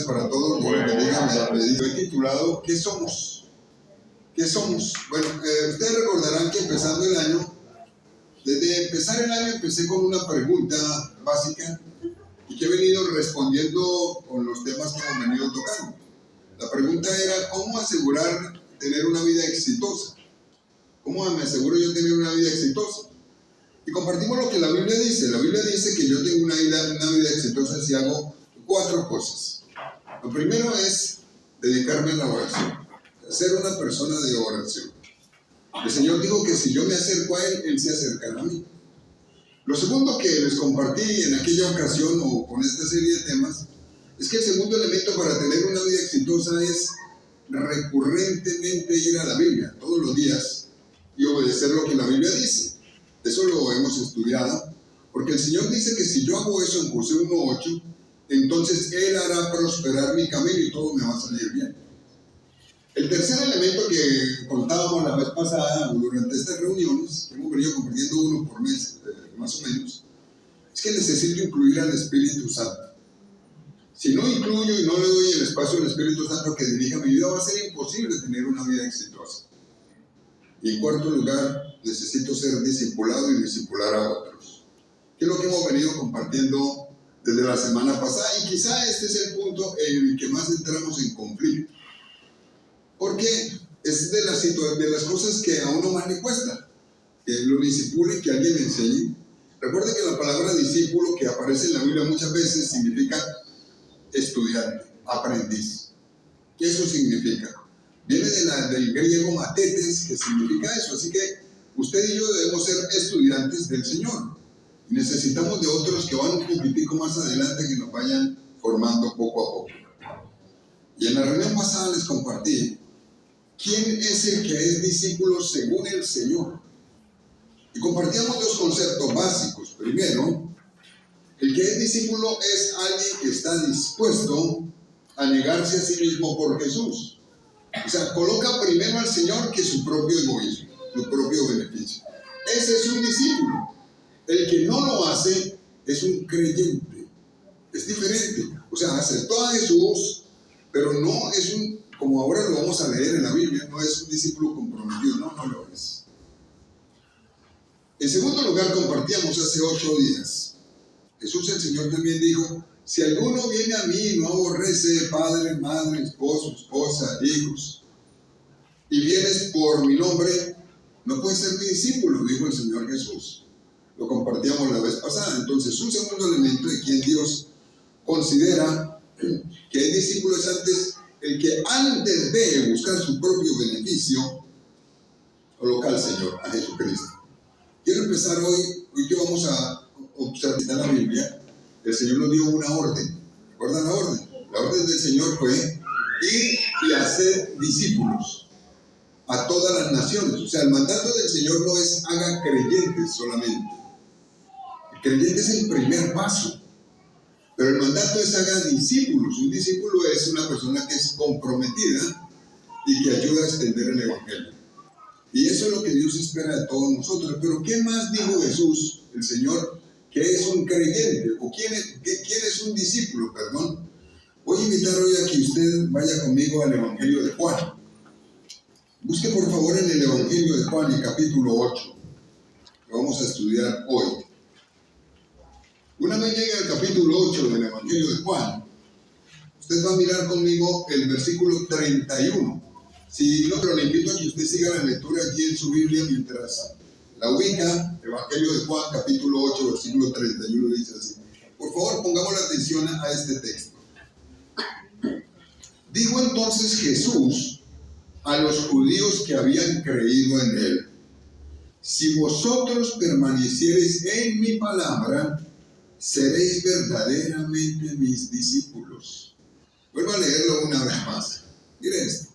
para todos. Dios los bendiga. Me he titulado ¿Qué somos? ¿Qué somos? Bueno, ustedes recordarán que empezando el año, desde empezar el año empecé con una pregunta básica y que he venido respondiendo con los temas que hemos venido tocando. La pregunta era, ¿cómo asegurar tener una vida exitosa? ¿Cómo me aseguro yo tener una vida exitosa? Y compartimos lo que la Biblia dice. La Biblia dice que yo tengo una vida exitosa si hago 4 cosas. Lo primero es dedicarme a la oración, ser una persona de oración. El Señor dijo que si yo me acerco a Él, Él se acercará a mí. Lo segundo que les compartí en aquella ocasión o con esta serie de temas es que el segundo elemento para tener una vida exitosa es recurrentemente ir a la Biblia todos los días y obedecer lo que la Biblia dice. Eso lo hemos estudiado, porque el Señor dice que si yo hago eso en José 1:8, entonces Él hará prosperar mi camino y todo me va a salir bien. El tercer elemento que contábamos la vez pasada durante estas reuniones, hemos venido compartiendo uno por mes, más o menos, es que necesito incluir al Espíritu Santo. Si no incluyo y no le doy el espacio al Espíritu Santo que dirija mi vida, va a ser imposible tener una vida exitosa. Y en cuarto lugar, necesito ser discipulado y discipular a otros. Que es lo que hemos venido compartiendo desde la semana pasada, y quizá este es el punto en el que más entramos en conflicto. Porque es de las cosas que a uno más le cuesta, que lo discipule, que alguien le enseñe. Recuerden que la palabra discípulo, que aparece en la Biblia muchas veces, significa estudiante, aprendiz. ¿Qué eso significa? Viene del griego matetes, que significa eso. Así que usted y yo debemos ser estudiantes del Señor. Y necesitamos de otros que van un poquitico más adelante, que nos vayan formando poco a poco. Y en la reunión pasada les compartí quién es el que es discípulo según el Señor. Y compartíamos 2 conceptos básicos. Primero, el que es discípulo es alguien que está dispuesto a negarse a sí mismo por Jesús. O sea, coloca primero al Señor que su propio egoísmo, su propio beneficio. Ese es un discípulo. El que no lo hace es un creyente. Es diferente. O sea, aceptó a Jesús, pero no es como ahora lo vamos a leer en la Biblia, no es un discípulo comprometido, no lo es. En segundo lugar, compartíamos hace 8 días. Jesús el Señor también dijo, si alguno viene a mí y no aborrece padre, madre, esposo, esposa, hijos, y vienes por mi nombre, no puedes ser mi discípulo, dijo el Señor Jesús. Lo compartíamos la vez pasada. Entonces, un segundo elemento de quien Dios considera que es discípulo es el que antes de buscar su propio beneficio, coloca al Señor, a Jesucristo. Quiero empezar hoy que vamos a observar en la Biblia. El Señor nos dio una orden. ¿Recuerdan la orden? La orden del Señor fue ir y hacer discípulos a todas las naciones. O sea, el mandato del Señor no es haga creyentes solamente. El creyente es el primer paso. Pero el mandato es haga discípulos. Un discípulo es una persona que es comprometida y que ayuda a extender el Evangelio. Y eso es lo que Dios espera de todos nosotros. Pero ¿qué más dijo Jesús, el Señor, que es un creyente? ¿O quién es un discípulo, perdón? Voy a invitar hoy a que usted vaya conmigo al Evangelio de Juan. Busque por favor en el Evangelio de Juan, el capítulo 8. Lo vamos a estudiar hoy. Una vez llegue al capítulo 8 del Evangelio de Juan, usted va a mirar conmigo el versículo 31. Si no, pero le invito a que usted siga la lectura allí en su Biblia mientras la ubica. Evangelio de Juan, capítulo 8, versículo 31, dice así. Por favor, pongamos la atención a este texto. Dijo entonces Jesús a los judíos que habían creído en él: si vosotros permaneciereis en mi palabra, seréis verdaderamente mis discípulos. Vuelvo a leerlo una vez más. Mire esto.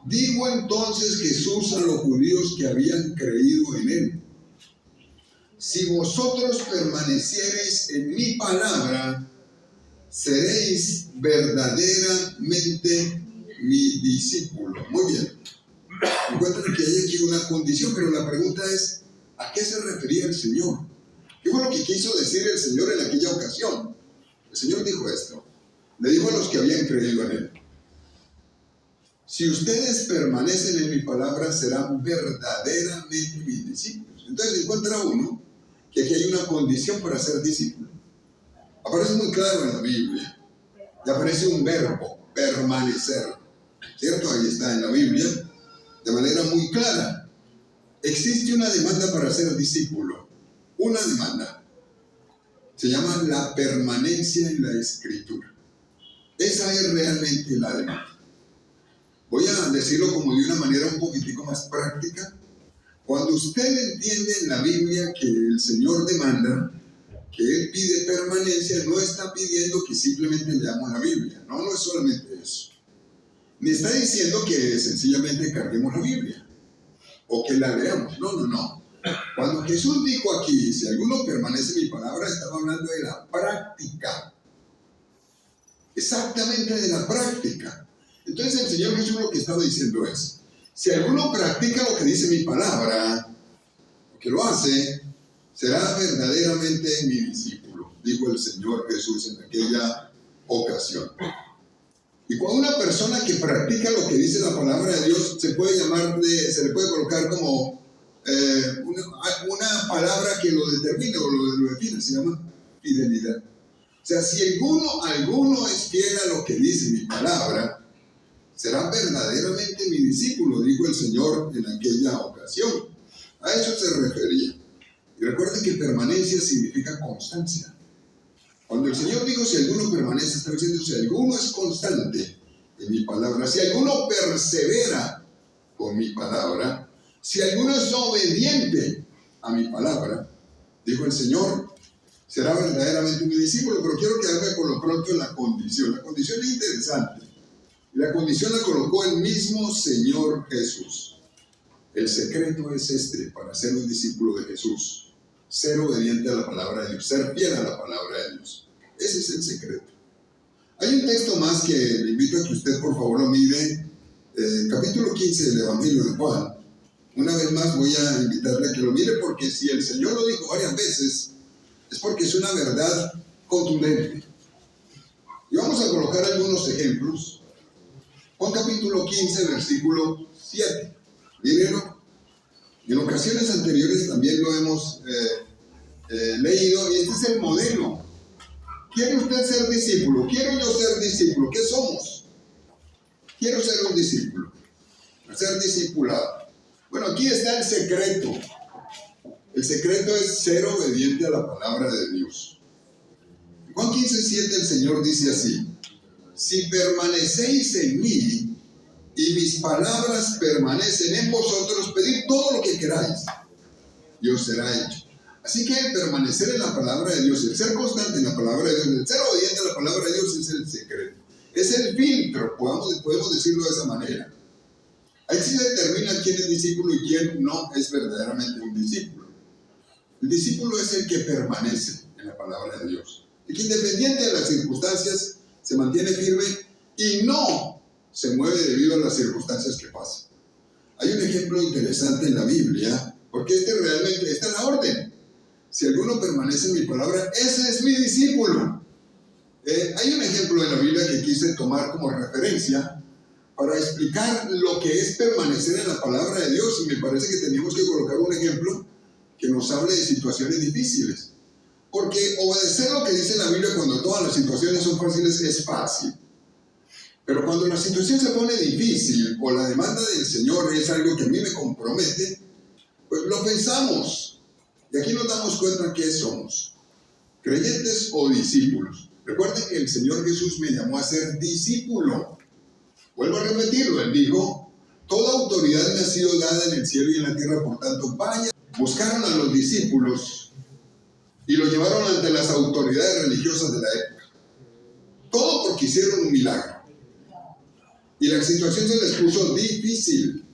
Dijo entonces Jesús a los judíos que habían creído en él: si vosotros permaneciereis en mi palabra, seréis verdaderamente mi discípulo. Muy bien. Encuentran que hay aquí una condición, pero la pregunta es, ¿a qué se refería el Señor? ¿Qué fue lo que quiso decir el Señor en aquella ocasión? El Señor dijo esto. Le dijo a los que creído en Él. Si ustedes permanecen en mi palabra, serán verdaderamente mis discípulos. Entonces encuentra uno que aquí hay una condición para ser discípulo. Aparece muy claro en la Biblia. Y aparece un verbo, permanecer. ¿Cierto? Ahí está en la Biblia, de manera muy clara. Existe una demanda para ser discípulo. Una demanda. Se llama la permanencia en la Escritura. Esa es realmente la demanda. Voy a decirlo como de una manera un poquitico más práctica. Cuando usted entiende en la Biblia que el Señor demanda, que Él pide permanencia, no está pidiendo que simplemente leamos la Biblia. No, no es solamente eso. Ni está diciendo que sencillamente carguemos la Biblia o que la leamos. No, no, no. Cuando Jesús dijo aquí, si alguno permanece en mi palabra, estaba hablando de la práctica. Exactamente de la práctica. Entonces el Señor Jesús lo que estaba diciendo es, si alguno practica lo que dice mi palabra, que lo hace, será verdaderamente mi discípulo, dijo el Señor Jesús en aquella ocasión. Y cuando una persona que practica lo que dice la palabra de Dios, se le puede colocar como una palabra que lo determine o lo define, se llama fidelidad. O sea, si alguno es fiel a lo que dice mi palabra, será verdaderamente mi discípulo, dijo el Señor en aquella ocasión. A eso se refería. Y recuerden que permanencia significa constancia. Cuando el Señor dijo, si alguno permanece, está diciendo, si alguno es constante en mi palabra, si alguno persevera con mi palabra, si alguno es obediente a mi palabra, dijo el Señor, será verdaderamente mi discípulo. Pero quiero quedarme por lo pronto en la condición. La condición es interesante. Y la condición la colocó el mismo Señor Jesús. El secreto es este para ser un discípulo de Jesús. Ser obediente a la palabra de Dios, ser fiel a la palabra de Dios. Ese es el secreto. Hay un texto más que le invito a que usted por favor lo mire, capítulo 15 del Evangelio de Juan. Una vez más voy a invitarle a que lo mire, porque si el Señor lo dijo varias veces, es porque es una verdad contundente. Y vamos a colocar algunos ejemplos. Juan capítulo 15, versículo 7. Mírenlo. En ocasiones anteriores también lo hemos leído, y este es el modelo. ¿Quiere usted ser discípulo? ¿Quiero yo ser discípulo? ¿Qué somos? Quiero ser un discípulo, ser discipulado. Bueno, aquí está el secreto. El secreto es ser obediente a la palabra de Dios. En Juan 15, 7 el Señor dice así: si permanecéis en mí y mis palabras permanecen en vosotros, pedid todo lo que queráis y os será hecho. Así que el permanecer en la palabra de Dios, el ser constante en la palabra de Dios, el ser obediente a la palabra de Dios es el secreto. Es el filtro, podemos decirlo de esa manera. Ahí sí se determina quién es discípulo y quién no es verdaderamente un discípulo. El discípulo es el que permanece en la palabra de Dios, el que independiente de las circunstancias se mantiene firme y no se mueve debido a las circunstancias que pasan. Hay un ejemplo interesante en la Biblia, porque realmente está en la orden. Si alguno permanece en mi palabra, ese es mi discípulo. Hay un ejemplo en la Biblia que quise tomar como referencia para explicar lo que es permanecer en la palabra de Dios, y me parece que teníamos que colocar un ejemplo que nos hable de situaciones difíciles. Porque obedecer lo que dice la Biblia cuando todas las situaciones son fáciles es fácil. Pero cuando la situación se pone difícil o la demanda del Señor es algo que a mí me compromete, pues lo pensamos. Y aquí nos damos cuenta qué somos, creyentes o discípulos. Recuerden que el Señor Jesús me llamó a ser discípulo. Vuelvo a repetirlo, Él dijo, toda autoridad me ha sido dada en el cielo y en la tierra, por tanto, vaya. Buscaron a los discípulos y lo llevaron ante las autoridades religiosas de la época. Todo porque hicieron un milagro. Y la situación se les puso difícil.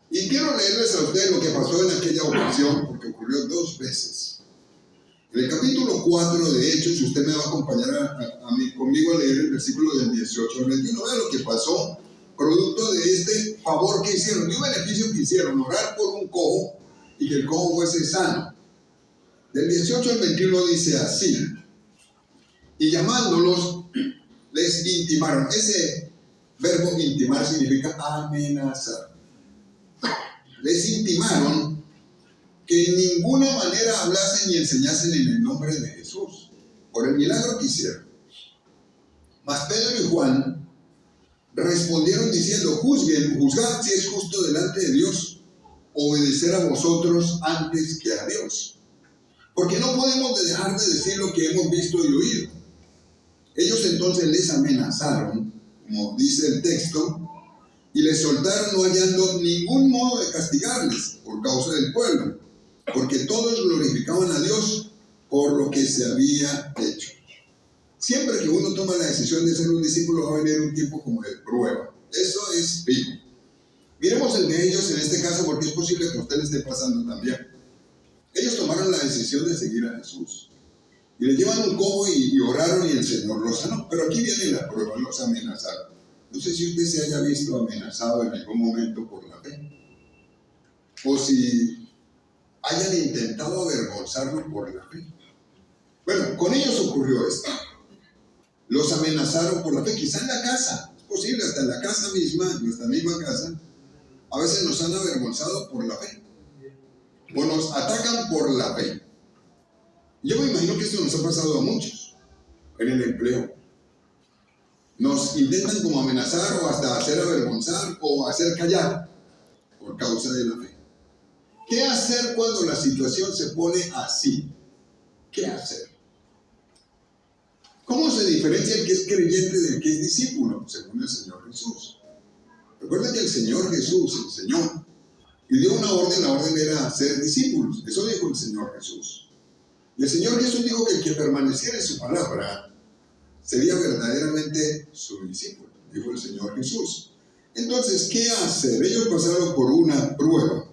Y quiero leerles a ustedes lo que pasó en aquella ocasión, porque ocurrió 2 veces. En el capítulo 4 de Hechos, si usted me va a acompañar conmigo a leer el versículo del 18 al 21, vea lo que pasó, producto de este favor que hicieron, de un beneficio que hicieron, orar por un cojo y que el cojo fuese sano. Del 18 al 21 dice así: y llamándolos, les intimaron. Ese verbo intimar significa amenazar. Les intimaron que en ninguna manera hablasen ni enseñasen en el nombre de Jesús, por el milagro que hicieron. Mas Pedro y Juan respondieron diciendo: juzgad si es justo delante de Dios obedecer a vosotros antes que a Dios. Porque no podemos dejar de decir lo que hemos visto y oído. Ellos entonces les amenazaron, como dice el texto, y les soltaron, no hallando ningún modo de castigarles por causa del pueblo, porque todos glorificaban a Dios por lo que se había hecho. Siempre que uno toma la decisión de ser un discípulo va a venir un tiempo como de prueba. Eso es fijo. Miremos el de ellos en este caso, porque es posible que a ustedes esté pasando también. Ellos tomaron la decisión de seguir a Jesús. Y le llevan un cobo y oraron y el Señor los sanó. Pero aquí viene la prueba, los amenazaron. No sé si usted se haya visto amenazado en algún momento por la fe. O si hayan intentado avergonzarlo por la fe. Bueno, con ellos ocurrió esto. Los amenazaron por la fe, quizá en la casa. Es posible, hasta en la casa misma, en nuestra misma casa. A veces nos han avergonzado por la fe. O nos atacan por la fe. Yo me imagino que esto nos ha pasado a muchos. En el empleo. Nos intentan como amenazar o hasta hacer avergonzar o hacer callar por causa de la fe. ¿Qué hacer cuando la situación se pone así? ¿Qué hacer? ¿Cómo se diferencia el que es creyente del que es discípulo? Según el Señor Jesús. Recuerda que el Señor Jesús enseñó y dio una orden. La orden era ser discípulos. Eso dijo el Señor Jesús. Y el Señor Jesús dijo que el que permaneciera en su palabra sería verdaderamente su discípulo, dijo el Señor Jesús. Entonces, ¿qué hacer? Ellos pasaron por una prueba.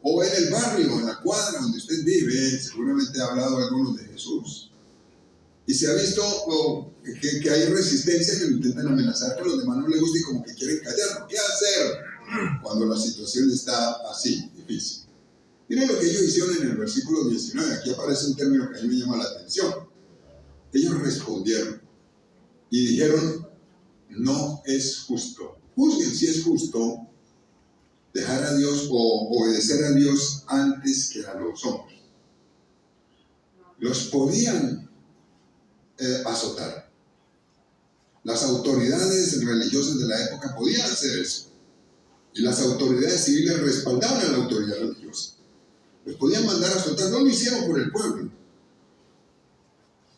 O en el barrio, en la cuadra donde usted vive, seguramente ha hablado algunos de Jesús. Y se ha visto que hay resistencia, que lo intentan amenazar, que a los demás no les gusta y como que quieren callarlo. ¿Qué hacer cuando la situación está así, difícil? Miren lo que ellos hicieron en el versículo 19. Aquí aparece un término que a mí me llama la atención. Ellos respondieron y dijeron: no es justo. Juzguen si es justo dejar a Dios o obedecer a Dios antes que a los hombres. Los podían azotar. Las autoridades religiosas de la época podían hacer eso. Y las autoridades civiles respaldaban a la autoridad religiosa. Los podían mandar a azotar. No lo hicieron por el pueblo.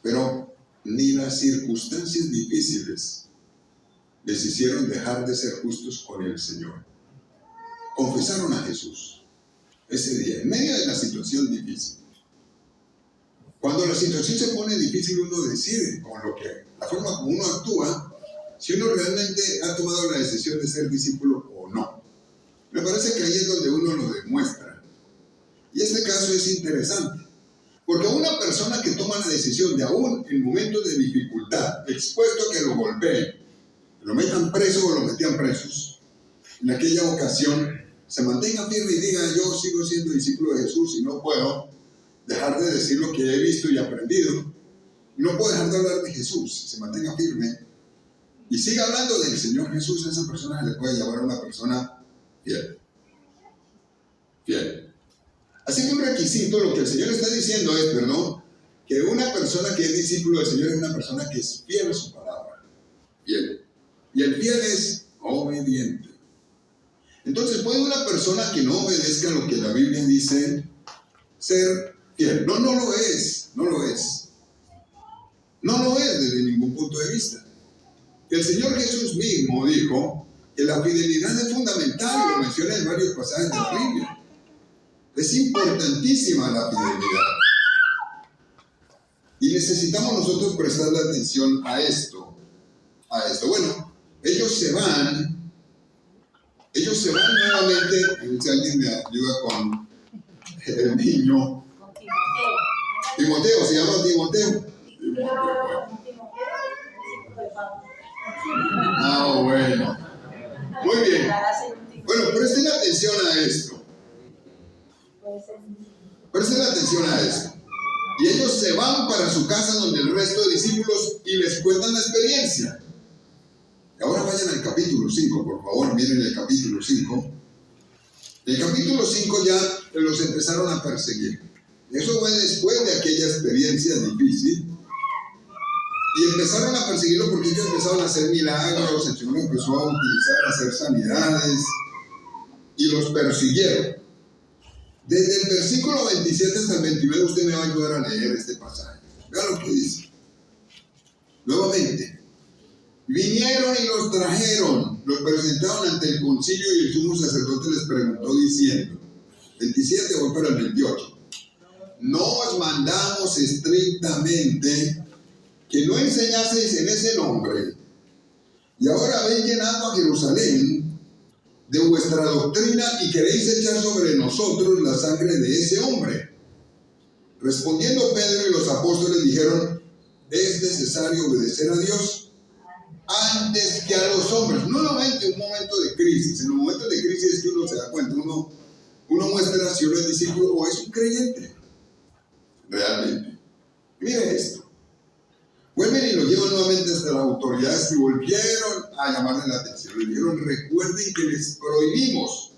Pero ni las circunstancias difíciles les hicieron dejar de ser justos con el Señor. Confesaron a Jesús ese día, en medio de la situación difícil. Cuando la situación se pone difícil, uno decide con la forma como uno actúa, si uno realmente ha tomado la decisión de ser discípulo o no. Me parece que ahí es donde uno lo demuestra. Y este caso es interesante, porque una persona que toma la decisión de aún en momentos de dificultad, expuesto a que lo golpeen, que lo metan preso o lo metían presos, en aquella ocasión se mantenga firme y diga: yo sigo siendo discípulo de Jesús y no puedo dejar de decir lo que he visto y aprendido. Y no puedo dejar de hablar de Jesús. Se mantenga firme y siga hablando del Señor Jesús. A esa persona se le puede llamar una persona fiel. Fiel. Así que un requisito, lo que el Señor está diciendo es, que una persona que es discípulo del Señor es una persona que es fiel a su palabra. Fiel. Y el fiel es obediente. Entonces, ¿puede una persona que no obedezca lo que la Biblia dice ser fiel? No, no lo es. No lo es. No lo es desde ningún punto de vista. El Señor Jesús mismo dijo que la fidelidad es fundamental, y lo menciona en varios pasajes de la Biblia. Es importantísima la fidelidad. Y necesitamos nosotros prestarle atención a esto. Bueno, ellos se van nuevamente. Si alguien me ayuda con el niño. Timoteo, se llama Timoteo. Bueno. Muy bien. Bueno, presten atención a esto. Presten atención a esto. Y ellos se van para su casa donde el resto de discípulos y les cuentan la experiencia. Y ahora vayan al capítulo 5, por favor, miren el capítulo 5. En el capítulo 5 ya los empezaron a perseguir. Eso fue después de aquella experiencia difícil. Y empezaron a perseguirlo porque ellos empezaron a hacer milagros, el Señor empezó a utilizar, a hacer sanidades, y los persiguieron. Desde el versículo 27 hasta el 29 usted me va a ayudar a leer este pasaje. Vea lo que dice. Nuevamente, vinieron y los trajeron, los presentaron ante el concilio y el sumo sacerdote les preguntó diciendo, 27, voy para el 28, no os mandamos estrictamente que no enseñaseis en ese nombre, y ahora habéis llenado a Jerusalén de vuestra doctrina y queréis echar sobre nosotros la sangre de ese hombre. Respondiendo Pedro y los apóstoles dijeron, es necesario obedecer a Dios antes que a los hombres. Nuevamente un momento de crisis. En los momentos de crisis es que uno se da cuenta, uno muestra si uno es discípulo o es un creyente. Realmente. Mire esto. Vuelven y lo llevan nuevamente hasta las autoridades y volvieron a llamarle la atención. Le dijeron, recuerden que les prohibimos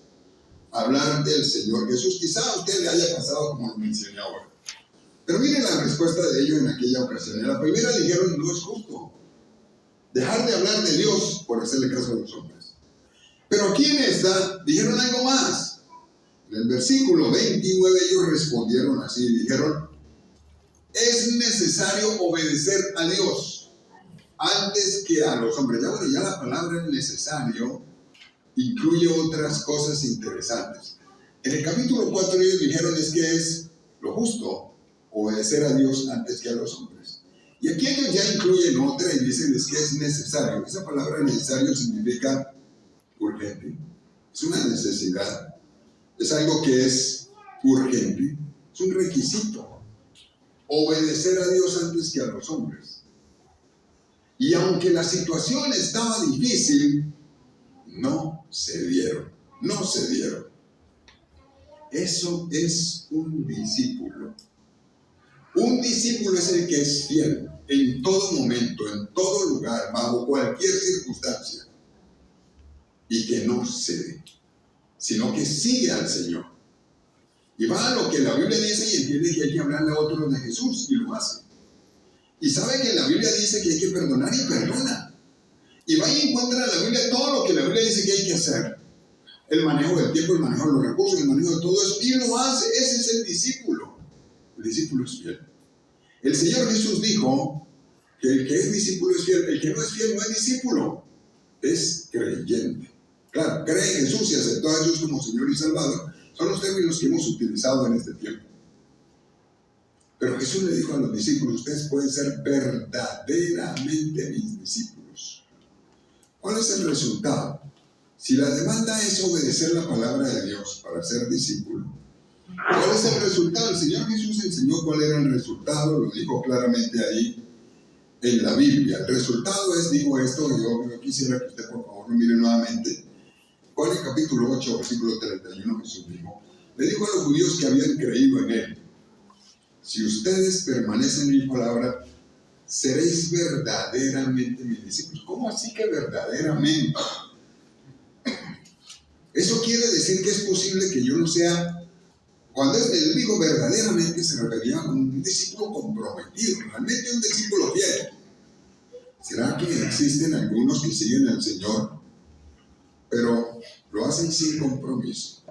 hablar del Señor Jesús. Quizá a usted le haya pasado como lo mencioné ahora. Pero miren la respuesta de ellos en aquella ocasión. En la primera dijeron, no es justo dejar de hablar de Dios por hacerle caso a los hombres. Pero aquí en esta dijeron algo más. En el versículo 29 ellos respondieron así, dijeron, es necesario obedecer a Dios antes que a los hombres. Ya la palabra necesario incluye otras cosas interesantes. En el capítulo 4 ellos dijeron es que es lo justo obedecer a Dios antes que a los hombres. Y aquí ellos ya incluyen otra y dicen es que es necesario. Esa palabra necesario significa urgente. Es una necesidad. Es algo que es urgente. Es un requisito. Obedecer a Dios antes que a los hombres. Y aunque la situación estaba difícil, no cedieron. No cedieron. Eso es un discípulo. Un discípulo es el que es fiel en todo momento, en todo lugar, bajo cualquier circunstancia. Y que no cede, sino que sigue al Señor. Y va a lo que la Biblia dice y entiende que hay que hablarle a otros de Jesús y lo hace. Y sabe que la Biblia dice que hay que perdonar y perdona. Y va y encuentra en la Biblia todo lo que la Biblia dice que hay que hacer. El manejo del tiempo, el manejo de los recursos, el manejo de todo eso. Y lo hace. Ese es el discípulo. El discípulo es fiel. El Señor Jesús dijo que el que es discípulo es fiel. El que no es fiel no es discípulo. Es creyente. Claro, cree en Jesús y aceptó a Jesús como Señor y Salvador. Son los términos que hemos utilizado en este tiempo. Pero Jesús le dijo a los discípulos, ustedes pueden ser verdaderamente mis discípulos. ¿Cuál es el resultado? Si la demanda es obedecer la palabra de Dios para ser discípulo, ¿cuál es el resultado? El Señor Jesús enseñó cuál era el resultado, lo dijo claramente ahí en la Biblia. El resultado es, digo esto, yo quisiera que usted por favor lo mire nuevamente. Juan el capítulo 8, versículo 31, Jesús dijo, le dijo a los judíos que habían creído en él, si ustedes permanecen en mi palabra, seréis verdaderamente mis discípulos. ¿Cómo así que verdaderamente? Eso quiere decir que es posible que yo no sea, cuando él dijo verdaderamente se refería a un discípulo comprometido, realmente un discípulo fiel. ¿Será que existen algunos que siguen al Señor, pero lo hacen sin compromiso?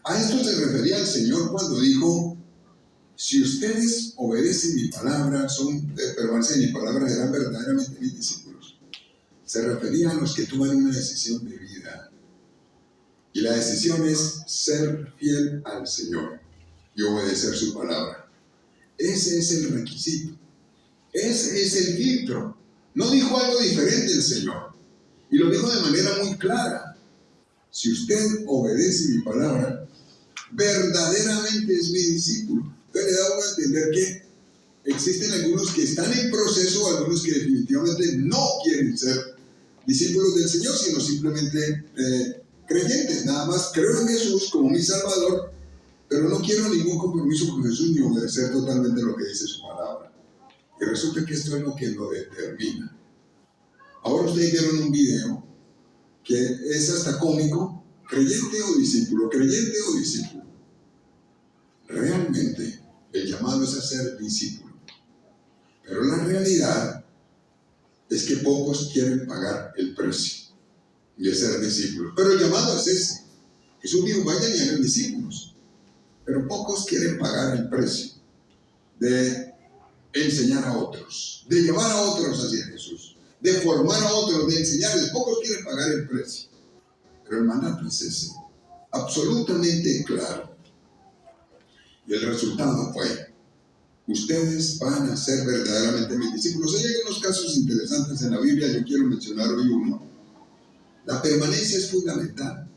A esto se refería el Señor cuando dijo, si ustedes obedecen mi palabra, permanecen en mi palabra, serán verdaderamente mis discípulos. Se refería a los que toman una decisión de vida. Y la decisión es ser fiel al Señor y obedecer su palabra. Ese es el requisito. Ese es el filtro. No dijo algo diferente el Señor. Y lo dijo de manera muy clara. Si usted obedece mi palabra, verdaderamente es mi discípulo. Entonces le da uno a entender que existen algunos que están en proceso, algunos que definitivamente no quieren ser discípulos del Señor, sino simplemente creyentes. Nada más creo en Jesús como mi Salvador, pero no quiero ningún compromiso con Jesús ni obedecer totalmente lo que dice su palabra. Y resulta que esto es lo que lo determina. Ahora ustedes vieron un video que es hasta cómico, creyente o discípulo, creyente o discípulo. Realmente el llamado es a ser discípulo, pero la realidad es que pocos quieren pagar el precio de ser discípulos. Pero el llamado es ese. Jesús dijo, vayan y hagan discípulos, pero pocos quieren pagar el precio de enseñar a otros, de llevar a otros hacia Jesús, de formar a otros, de enseñarles. Pocos quieren pagar el precio, pero el mandato es ese, absolutamente claro. Y el resultado fue, ustedes van a ser verdaderamente mis discípulos. Hay algunos casos interesantes en la Biblia, yo quiero mencionar hoy uno. La permanencia es fundamental.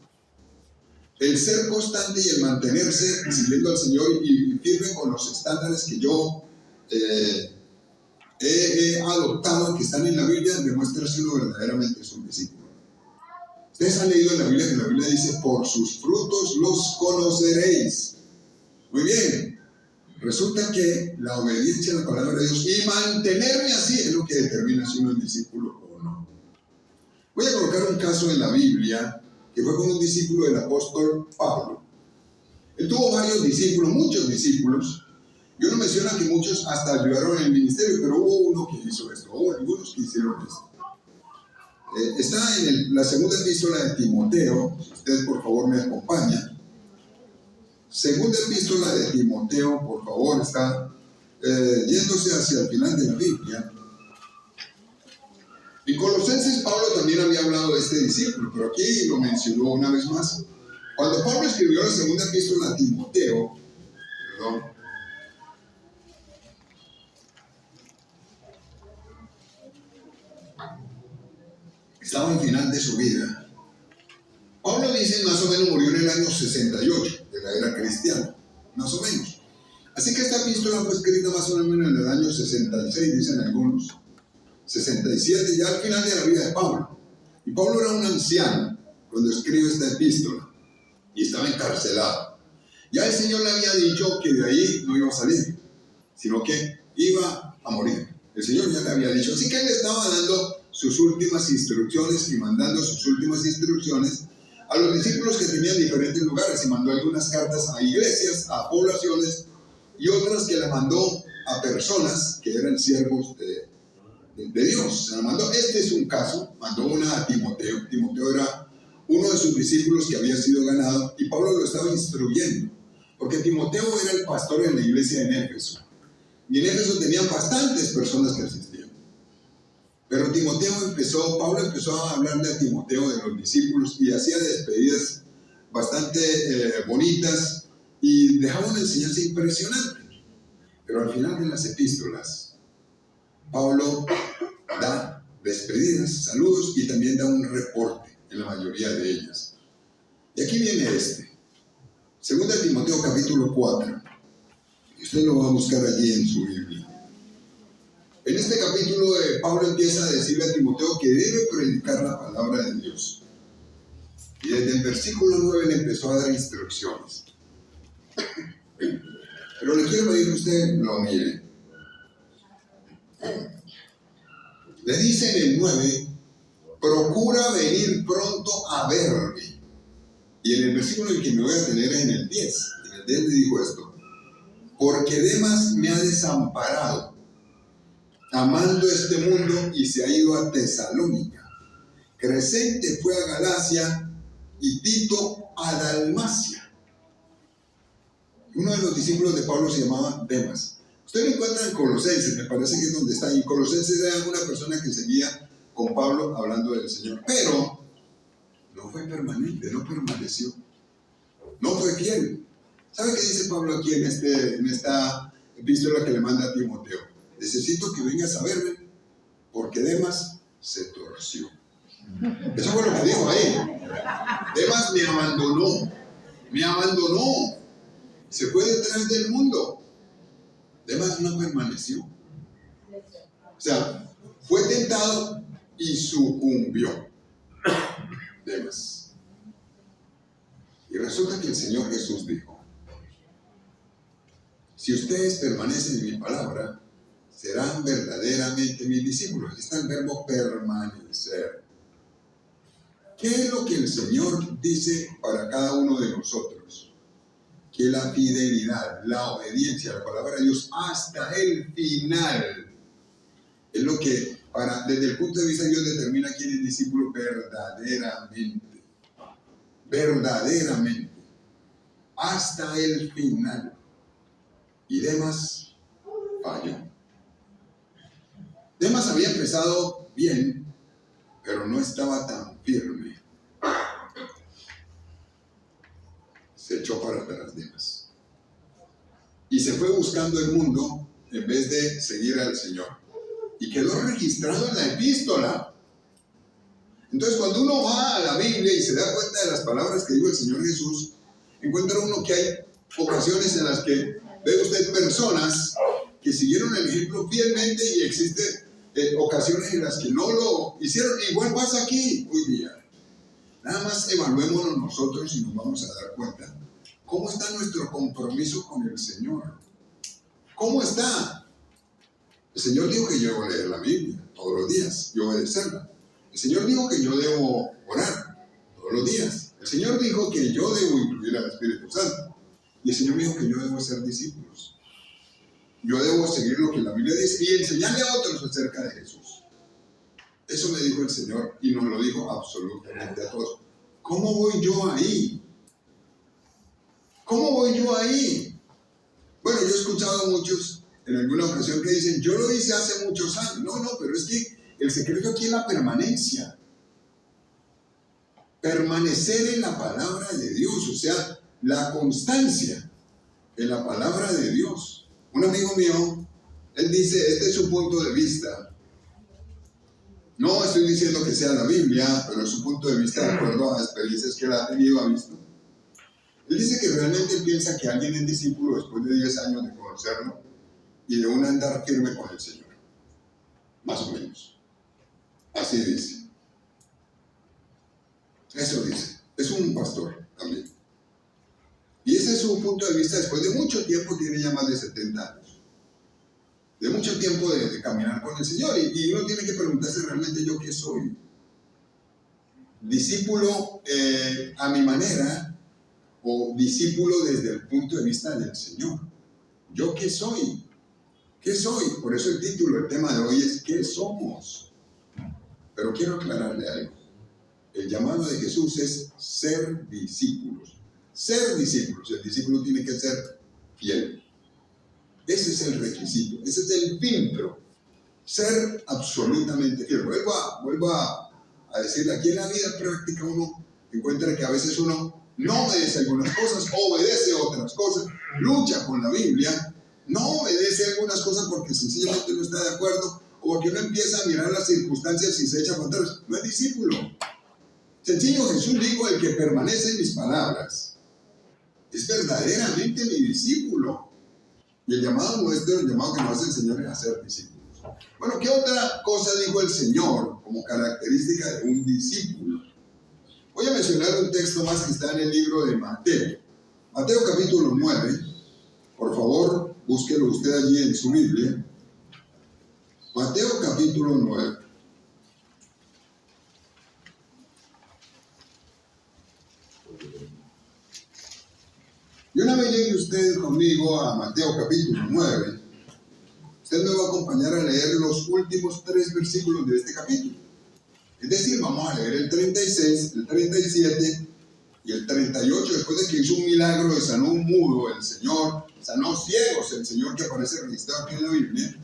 El ser constante y el mantenerse siguiendo al Señor y firme con los estándares que yo he adoptado, que están en la Biblia, demuestra si uno verdaderamente es un discípulo. Ustedes han leído en la Biblia que la Biblia dice, por sus frutos los conoceréis. Muy bien. Resulta que la obediencia a la palabra de Dios y mantenerme así es lo que determina si uno es discípulo o no. Voy a colocar un caso en la Biblia que fue con un discípulo del apóstol Pablo. Él tuvo varios discípulos, muchos discípulos, y uno menciona que muchos hasta ayudaron en el ministerio, pero hubo uno que hizo esto, hubo algunos que hicieron esto. Está en la segunda epístola de Timoteo, si usted por favor me acompaña. Segunda epístola de Timoteo, por favor, está yéndose hacia el final de la Biblia. En Colosenses Pablo también había hablado de este discípulo, pero aquí lo mencionó una vez más. Cuando Pablo escribió la segunda epístola a Timoteo, estaba en final de su vida. Pablo dice, más o menos murió en el año 68 de la era cristiana, más o menos. Así que esta epístola fue escrita más o menos en el año 66, dicen algunos, 67, ya al final de la vida de Pablo. Y Pablo era un anciano cuando escribe esta epístola y estaba encarcelado. Ya el Señor le había dicho que de ahí no iba a salir, sino que iba a morir. El Señor ya le había dicho. Así que él le estaba dando sus últimas instrucciones y mandando sus últimas instrucciones a los discípulos que tenían diferentes lugares, y mandó algunas cartas a iglesias, a poblaciones, y otras que le mandó a personas que eran siervos de Dios. Se la mandó. Este es un caso, mandó una a Timoteo. Timoteo era uno de sus discípulos que había sido ganado, y Pablo lo estaba instruyendo, porque Timoteo era el pastor en la iglesia en Éfeso, y en Éfeso tenían bastantes personas que asistían. Pero Pablo empezó a hablarle a Timoteo de los discípulos y hacía despedidas bastante bonitas y dejaba una enseñanza impresionante. Pero al final de las epístolas, Pablo da despedidas, saludos, y también da un reporte en la mayoría de ellas. Y aquí viene Segunda de Timoteo capítulo 4. Y usted lo va a buscar allí en su Biblia. En este capítulo Pablo empieza a decirle a Timoteo que debe predicar la palabra de Dios. Y desde el versículo 9 le empezó a dar instrucciones. Pero le quiero pedir que usted lo mire. Le dice en el 9, procura venir pronto a verme. Y en el versículo en que me voy a tener es en el 10. En el 10 le dijo esto: porque Demas me ha desamparado, amando este mundo, y se ha ido a Tesalónica. Crescente fue a Galacia y Tito a Dalmacia. Uno de los discípulos de Pablo se llamaba Demas. Usted lo encuentra en Colosenses, me parece que es donde está. Y Colosenses era una persona que seguía con Pablo hablando del Señor. Pero no fue permanente, no permaneció. No fue fiel. ¿Sabe qué dice Pablo aquí en esta epístola que le manda a Timoteo? Necesito que vengas a verme porque Demas se torció. Eso fue lo que dijo ahí. Demas me abandonó, se fue detrás del mundo. Demas no permaneció. O sea, fue tentado y sucumbió. Demas. Y resulta que el Señor Jesús dijo: si ustedes permanecen en mi palabra, serán verdaderamente mis discípulos. Aquí está el verbo permanecer. ¿Qué es lo que el Señor dice para cada uno de nosotros? Que la fidelidad, la obediencia a la palabra de Dios hasta el final es lo que, desde el punto de vista de Dios, determina quién es discípulo verdaderamente. Verdaderamente. Hasta el final. Y Demas falló. Demas había empezado bien, pero no estaba tan firme. Se echó para atrás Demas. Y se fue buscando el mundo en vez de seguir al Señor. Y quedó registrado en la epístola. Entonces, cuando uno va a la Biblia y se da cuenta de las palabras que dijo el Señor Jesús, encuentra uno que hay ocasiones en las que ve usted personas que siguieron el ejemplo fielmente y existen ocasiones en las que no lo hicieron. Igual pasa aquí hoy día. Nada más evaluémonos nosotros y nos vamos a dar cuenta cómo está nuestro compromiso con el Señor. ¿Cómo está? El Señor dijo que yo debo leer la Biblia todos los días y obedecerla. El Señor dijo que yo debo orar todos los días. El Señor dijo que yo debo incluir al Espíritu Santo. Y el Señor dijo que yo debo ser discípulos. Yo debo seguir lo que la Biblia dice y enseñarle a otros acerca de Jesús. Eso me dijo el Señor y nos lo dijo absolutamente a todos. ¿Cómo voy yo ahí? ¿Cómo voy yo ahí? Bueno, yo he escuchado a muchos en alguna ocasión que dicen, yo lo hice hace muchos años. No, pero es que el secreto aquí es la permanencia. Permanecer en la palabra de Dios, o sea, la constancia en la palabra de Dios. Un amigo mío, él dice, este es su punto de vista. No estoy diciendo que sea la Biblia, pero es su punto de vista de acuerdo a experiencias que él ha tenido, ha visto. Él dice que realmente piensa que alguien es discípulo después de 10 años de conocerlo y de un andar firme con el Señor. Más o menos. Así dice. Eso dice. Es un pastor también. Y ese es su punto de vista después de mucho tiempo, tiene ya más de 70 años. De mucho tiempo de caminar con el Señor. Y uno tiene que preguntarse realmente yo qué soy. Discípulo a mi manera o discípulo desde el punto de vista del Señor. ¿Yo qué soy? ¿Qué soy? Por eso el título, el tema de hoy es ¿qué somos? Pero quiero aclararle algo. El llamado de Jesús es ser discípulos. Ser discípulos. El discípulo tiene que ser fiel. Ese es el requisito. Ese es el filtro. Ser absolutamente fiel. Vuelvo a decirle, aquí en la vida práctica uno encuentra que a veces uno no obedece algunas cosas, obedece otras cosas, lucha con la Biblia, no obedece algunas cosas porque sencillamente no está de acuerdo o porque uno empieza a mirar las circunstancias y se echa para atrás. No es discípulo. Sencillo, Jesús dijo, el que permanece en mis palabras es verdaderamente mi discípulo. Y el llamado nuestro, el llamado que nos hace el Señor es a ser discípulos. Bueno, ¿qué otra cosa dijo el Señor como característica de un discípulo? Voy a mencionar un texto más que está en el libro de Mateo. Mateo capítulo 9. Por favor, búsquelo usted allí en su Biblia. Mateo capítulo 9. Y una vez llegue usted conmigo a Mateo capítulo 9, usted me va a acompañar a leer los últimos 3 versículos de este capítulo. Es decir, vamos a leer el 36, el 37 y el 38, después de que hizo un milagro de sanó un mudo, el Señor, sanó ciegos, el Señor que aparece registrado aquí en la Biblia,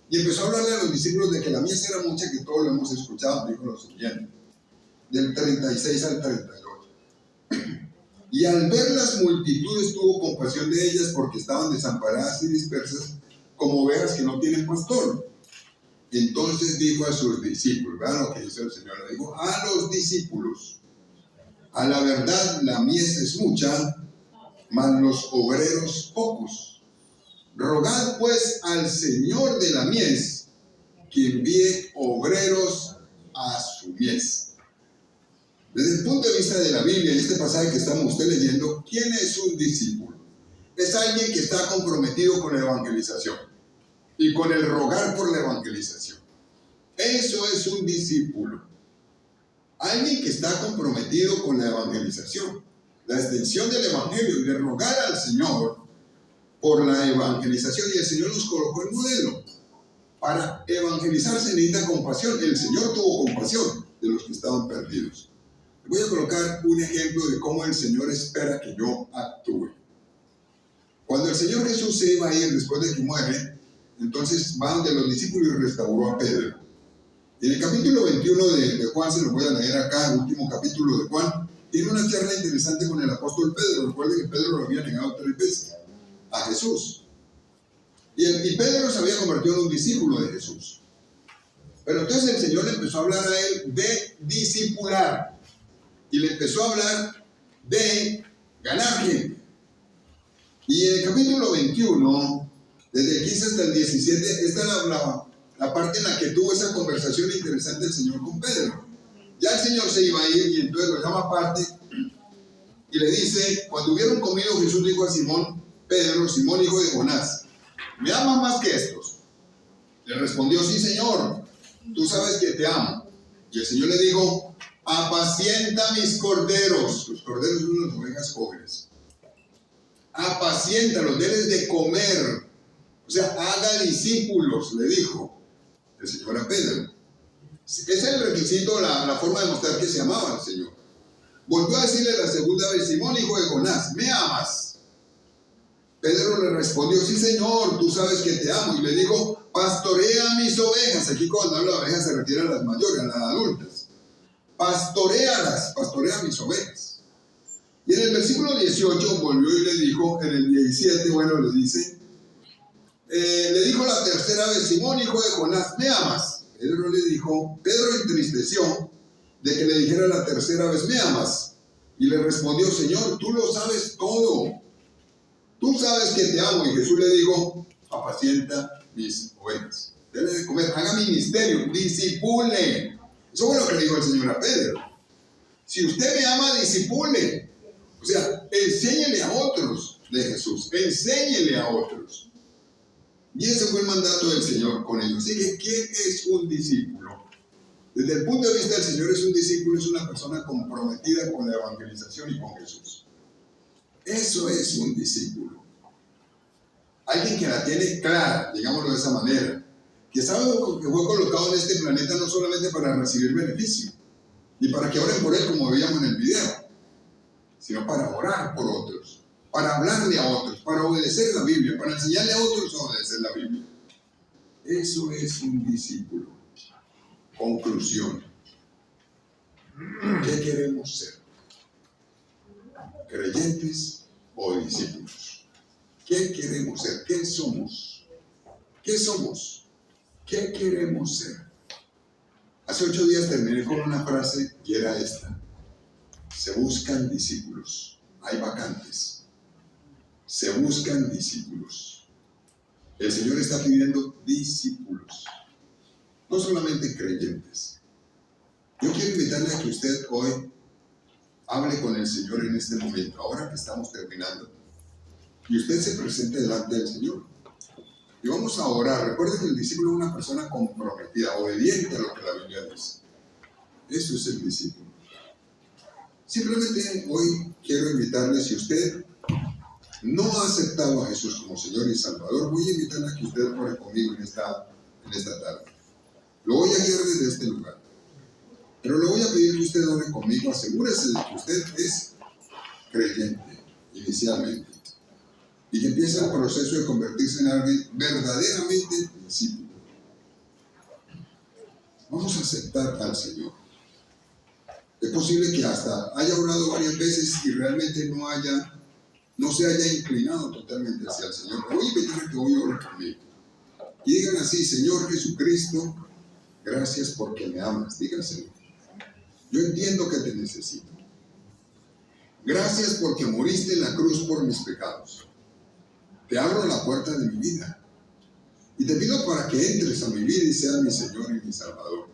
y empezó a hablarle a los discípulos de que la mies era mucha, que todos lo hemos escuchado, dijo lo siguiente, del 36 al 38. Y al ver las multitudes tuvo compasión de ellas porque estaban desamparadas y dispersas como ovejas que no tienen pastor. Entonces dijo a sus discípulos, vean lo que hizo el Señor, le dijo a los discípulos, a la verdad la mies es mucha, mas los obreros pocos. Rogad pues al Señor de la mies que envíe obreros a su mies. Desde el punto de vista de la Biblia, en este pasaje que estamos usted leyendo, ¿quién es un discípulo? es alguien que está comprometido con la evangelización y con el rogar por la evangelización. Eso es un discípulo. Alguien que está comprometido con la evangelización, la extensión del evangelio y de rogar al Señor por la evangelización. Y el Señor nos colocó el modelo. Para evangelizar se necesita compasión. El Señor tuvo compasión de los que estaban perdidos. Voy a colocar un ejemplo de cómo el Señor espera que yo actúe. Cuando el Señor Jesús se iba a ir después de que muere, entonces va donde los discípulos y restauró a Pedro. En el capítulo 21 de Juan, se lo voy a leer acá, el último capítulo de Juan, tiene una charla interesante con el apóstol Pedro. Recuerden que Pedro lo había negado 3 veces a Jesús. Y Pedro se había convertido en un discípulo de Jesús. Pero entonces el Señor le empezó a hablar a él de discipular. Y le empezó a hablar de ganar gente. Y en el capítulo 21, desde el 15 hasta el 17, esta es la parte en la que tuvo esa conversación interesante el Señor con Pedro. Ya el Señor se iba a ir y entonces lo llama aparte y le dice, cuando hubieron comido, Jesús dijo a Simón Pedro, Simón hijo de Jonás, ¿me amas más que estos? Le respondió, sí Señor, tú sabes que te amo. Y el Señor le dijo, apacienta mis corderos. Los corderos son unas ovejas jóvenes. Apaciéntalos, denles de comer. O sea, haga discípulos, le dijo el Señor a Pedro. Ese es el requisito, la forma de mostrar que se amaba al Señor. Volvió a decirle la segunda vez, Simón hijo de Jonás, ¿me amas? Pedro le respondió, sí Señor, tú sabes que te amo. Y le dijo, pastorea mis ovejas. Aquí cuando habla de ovejas se refiere a las mayores, a las adultas. Pastoréalas, pastorea mis ovejas. Y en el versículo 18 volvió y le dijo, en el 17, bueno, le dice, le dijo la tercera vez, Simón hijo de Jonás, ¿me amas? Pedro entristeció de que le dijera la tercera vez, ¿me amas? Y le respondió, Señor, tú lo sabes todo. Tú sabes que te amo. Y Jesús le dijo, apacienta mis ovejas. Dele de comer, haga ministerio, disipule. Eso fue lo que le dijo el Señor a Pedro. Si usted me ama, disipule. O sea, enséñele a otros de Jesús. Enséñele a otros. Y ese fue el mandato del Señor con ellos. Así que, ¿quién es un discípulo? Desde el punto de vista del Señor, es un discípulo, es una persona comprometida con la evangelización y con Jesús. Eso es un discípulo. Alguien que la tiene clara, digámoslo de esa manera, que sabe que fue colocado en este planeta no solamente para recibir beneficio, ni para que oren por él como veíamos en el video, sino para orar por otros, para hablarle a otros, para obedecer la Biblia, para enseñarle a otros a obedecer la Biblia. Eso es un discípulo. Conclusión. ¿Qué queremos ser? ¿Creyentes o discípulos? ¿Qué queremos ser? ¿Qué somos? ¿Qué somos? ¿Qué queremos ser? Hace 8 días terminé con una frase y era esta. Se buscan discípulos. Hay vacantes. Se buscan discípulos. El Señor está pidiendo discípulos. No solamente creyentes. Yo quiero invitarle a que usted hoy hable con el Señor en este momento, ahora que estamos terminando, y usted se presente delante del Señor. Y vamos a orar. Recuerde que el discípulo es una persona comprometida, obediente a lo que la Biblia dice. Eso es el discípulo. Simplemente hoy quiero invitarle, si usted no ha aceptado a Jesús como Señor y Salvador, voy a invitarle a que usted ore conmigo en esta tarde. Lo voy a guiar desde este lugar. Pero le voy a pedir que usted ore conmigo. Asegúrese de que usted es creyente inicialmente y que empiece el proceso de convertirse en alguien verdaderamente discípulo. Vamos a aceptar al Señor. Es posible que hasta haya orado varias veces y realmente no se haya inclinado totalmente hacia el Señor. Le voy a invitar a que hoy ore conmigo. Y digan así, Señor Jesucristo, gracias porque me amas. Díganselo. Yo entiendo que te necesito. Gracias porque moriste en la cruz por mis pecados. Te abro la puerta de mi vida. Y te pido para que entres a mi vida y seas mi Señor y mi Salvador.